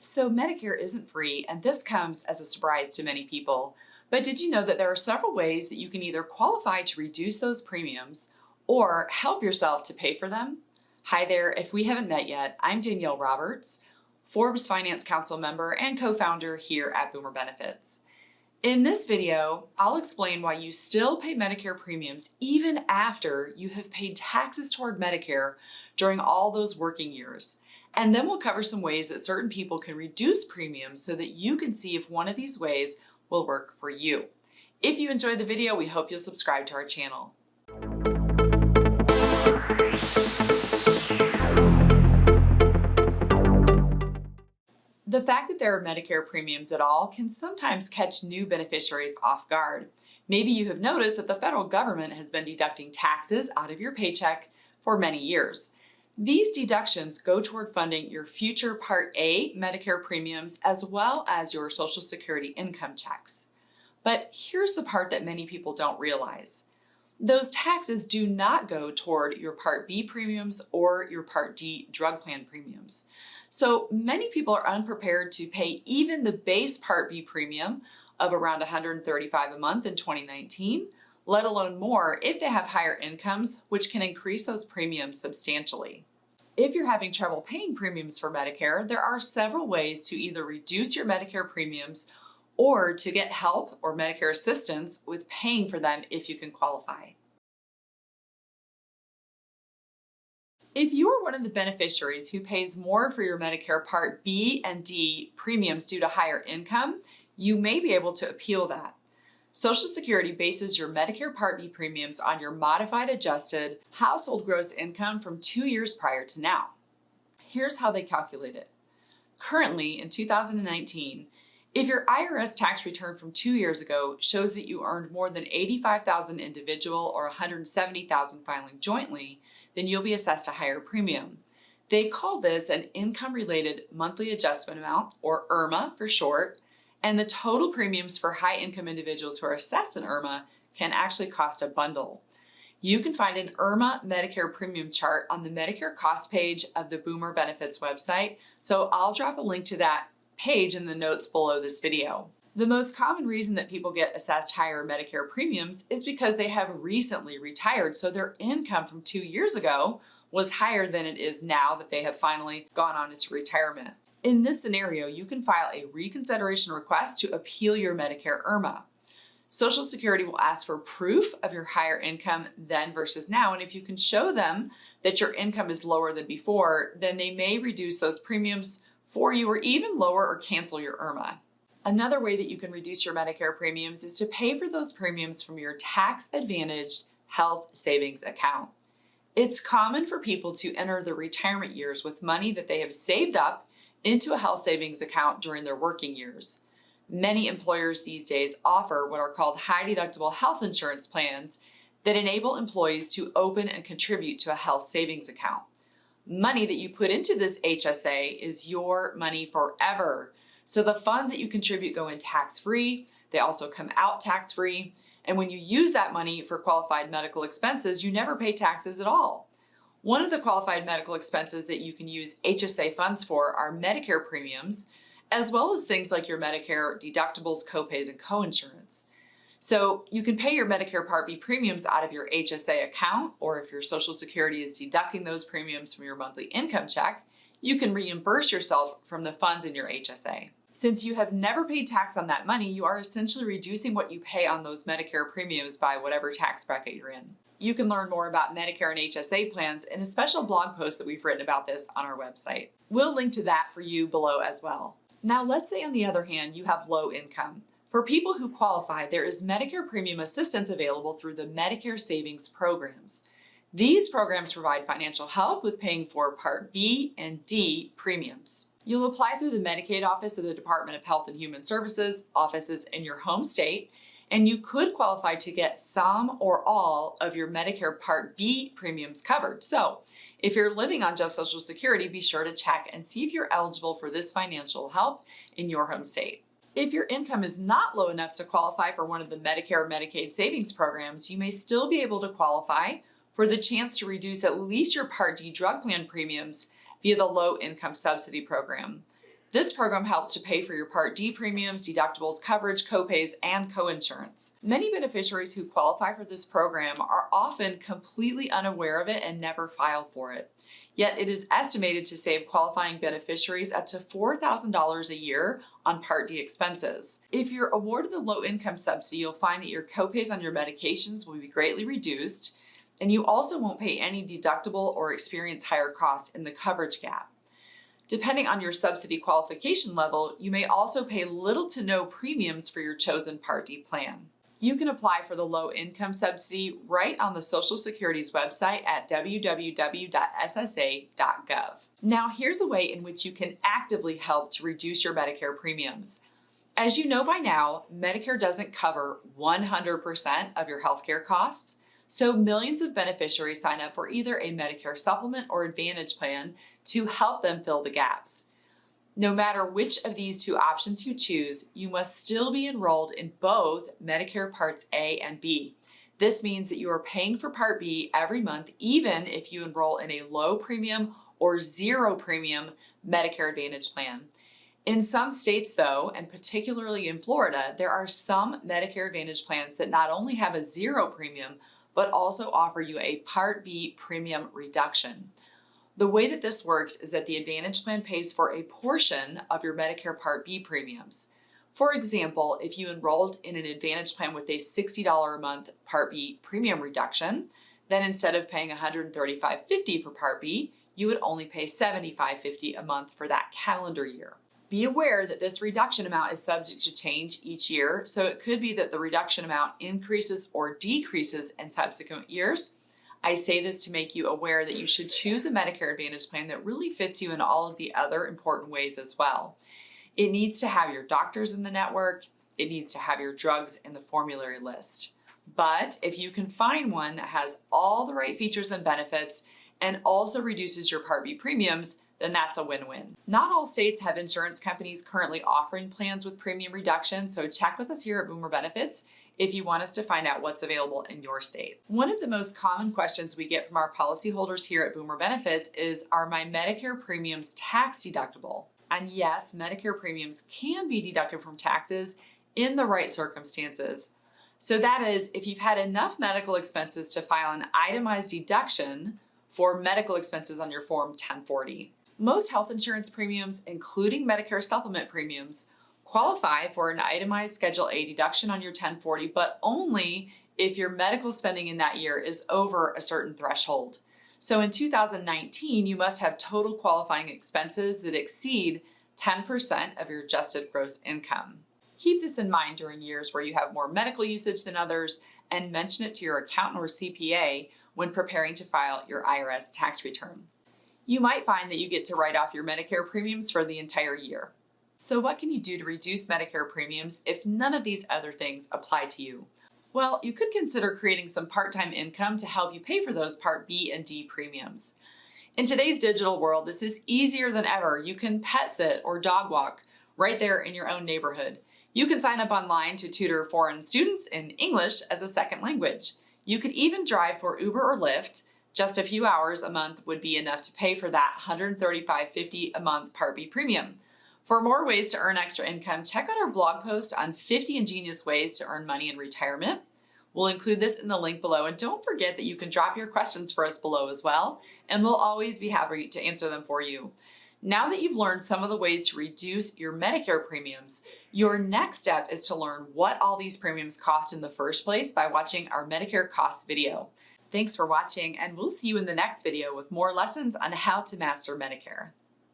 So Medicare isn't free, and this comes as a surprise to many people. But did you know that there are several ways that you can either qualify to reduce those premiums or help yourself to pay for them? Hi there, if we haven't met yet, I'm Danielle Roberts, Forbes Finance Council member and co-founder here at Boomer Benefits. In this video, I'll explain why you still pay Medicare premiums even after you have paid taxes toward Medicare during all those working years. And then we'll cover some ways that certain people can reduce premiums so that you can see if one of these ways will work for you. If you enjoyed the video, we hope you'll subscribe to our channel. The fact that there are Medicare premiums at all can sometimes catch new beneficiaries off guard. Maybe you have noticed that the federal government has been deducting taxes out of your paycheck for many years. These deductions go toward funding your future Part A Medicare premiums as well as your Social Security income checks. But here's the part that many people don't realize. Those taxes do not go toward your Part B premiums or your Part D drug plan premiums. So many people are unprepared to pay even the base Part B premium of around $135 a month in 2019, let alone more if they have higher incomes, which can increase those premiums substantially. If you're having trouble paying premiums for Medicare, there are several ways to either reduce your Medicare premiums or to get help or Medicare assistance with paying for them if you can qualify. If you are one of the beneficiaries who pays more for your Medicare Part B and D premiums due to higher income, you may be able to appeal that. Social Security bases your Medicare Part B premiums on your modified adjusted household gross income from 2 years prior to now. Here's how they calculate it. Currently, in 2019, if your IRS tax return from 2 years ago shows that you earned more than $85,000 individual or $170,000 filing jointly, then you'll be assessed a higher premium. They call this an income-related monthly adjustment amount, or IRMAA for short, and the total premiums for high-income individuals who are assessed in IRMAA can actually cost a bundle. You can find an IRMAA Medicare premium chart on the Medicare cost page of the Boomer Benefits website, so I'll drop a link to that page in the notes below this video. The most common reason that people get assessed higher Medicare premiums is because they have recently retired, so their income from 2 years ago was higher than it is now that they have finally gone on into retirement. In this scenario, you can file a reconsideration request to appeal your Medicare IRMAA. Social Security will ask for proof of your higher income then versus now, and if you can show them that your income is lower than before, then they may reduce those premiums for you or even lower or cancel your IRMAA. Another way that you can reduce your Medicare premiums is to pay for those premiums from your tax-advantaged health savings account. It's common for people to enter their retirement years with money that they have saved up into a health savings account during their working years. Many employers these days offer what are called high-deductible health insurance plans that enable employees to open and contribute to a health savings account. Money that you put into this HSA is your money forever. So the funds that you contribute go in tax-free, they also come out tax-free, and when you use that money for qualified medical expenses, you never pay taxes at all. One of the qualified medical expenses that you can use HSA funds for are Medicare premiums, as well as things like your Medicare deductibles, copays, and coinsurance. So you can pay your Medicare Part B premiums out of your HSA account, or if your Social Security is deducting those premiums from your monthly income check, you can reimburse yourself from the funds in your HSA. Since you have never paid tax on that money, you are essentially reducing what you pay on those Medicare premiums by whatever tax bracket you're in. You can learn more about Medicare and HSA plans in a special blog post that we've written about this on our website. We'll link to that for you below as well. Now, let's say on the other hand, you have low income. For people who qualify, there is Medicare premium assistance available through the Medicare Savings Programs. These programs provide financial help with paying for Part B and D premiums. You'll apply through the Medicaid office of the Department of Health and Human Services offices in your home state, and you could qualify to get some or all of your Medicare Part B premiums covered. So if you're living on just Social Security, be sure to check and see if you're eligible for this financial help in your home state. If your income is not low enough to qualify for one of the Medicare or Medicaid savings programs, you may still be able to qualify for the chance to reduce at least your Part D drug plan premiums via the low income subsidy program. This program helps to pay for your Part D premiums, deductibles, coverage, copays, and coinsurance. Many beneficiaries who qualify for this program are often completely unaware of it and never file for it. Yet it is estimated to save qualifying beneficiaries up to $4,000 a year on Part D expenses. If you're awarded the low income subsidy, you'll find that your copays on your medications will be greatly reduced, and you also won't pay any deductible or experience higher costs in the coverage gap. Depending on your subsidy qualification level, you may also pay little to no premiums for your chosen Part D plan. You can apply for the low income subsidy right on the Social Security's website at www.ssa.gov. Now, here's a way in which you can actively help to reduce your Medicare premiums. As you know by now, Medicare doesn't cover 100% of your healthcare costs, so millions of beneficiaries sign up for either a Medicare supplement or Advantage plan to help them fill the gaps. No matter which of these two options you choose, you must still be enrolled in both Medicare Parts A and B. This means that you are paying for Part B every month, even if you enroll in a low premium or zero premium Medicare Advantage plan. In some states, though, and particularly in Florida, there are some Medicare Advantage plans that not only have a zero premium, but also offer you a Part B premium reduction. The way that this works is that the Advantage plan pays for a portion of your Medicare Part B premiums. For example, if you enrolled in an Advantage plan with a $60 a month Part B premium reduction, then instead of paying $135.50 for Part B, you would only pay $75.50 a month for that calendar year. Be aware that this reduction amount is subject to change each year, so it could be that the reduction amount increases or decreases in subsequent years. I say this to make you aware that you should choose a Medicare Advantage plan that really fits you in all of the other important ways as well. It needs to have your doctors in the network. It needs to have your drugs in the formulary list. But if you can find one that has all the right features and benefits and also reduces your Part B premiums, then that's a win-win. Not all states have insurance companies currently offering plans with premium reduction, so check with us here at Boomer Benefits if you want us to find out what's available in your state. One of the most common questions we get from our policyholders here at Boomer Benefits is, are my Medicare premiums tax deductible? And yes, Medicare premiums can be deducted from taxes in the right circumstances. So that is, if you've had enough medical expenses to file an itemized deduction for medical expenses on your Form 1040. Most health insurance premiums, including Medicare supplement premiums, qualify for an itemized Schedule A deduction on your 1040, but only if your medical spending in that year is over a certain threshold. So in 2019, you must have total qualifying expenses that exceed 10% of your adjusted gross income. Keep this in mind during years where you have more medical usage than others, and mention it to your accountant or CPA when preparing to file your IRS tax return. You might find that you get to write off your Medicare premiums for the entire year. So what can you do to reduce Medicare premiums if none of these other things apply to you? Well, you could consider creating some part-time income to help you pay for those Part B and D premiums. In today's digital world, this is easier than ever. You can pet sit or dog walk right there in your own neighborhood. You can sign up online to tutor foreign students in English as a second language. You could even drive for Uber or Lyft. Just a few hours a month would be enough to pay for that $135.50 a month Part B premium. For more ways to earn extra income, check out our blog post on 50 ingenious ways to earn money in retirement. We'll include this in the link below, and don't forget that you can drop your questions for us below as well, and we'll always be happy to answer them for you. Now that you've learned some of the ways to reduce your Medicare premiums, your next step is to learn what all these premiums cost in the first place by watching our Medicare costs video. Thanks for watching, and we'll see you in the next video with more lessons on how to master Medicare.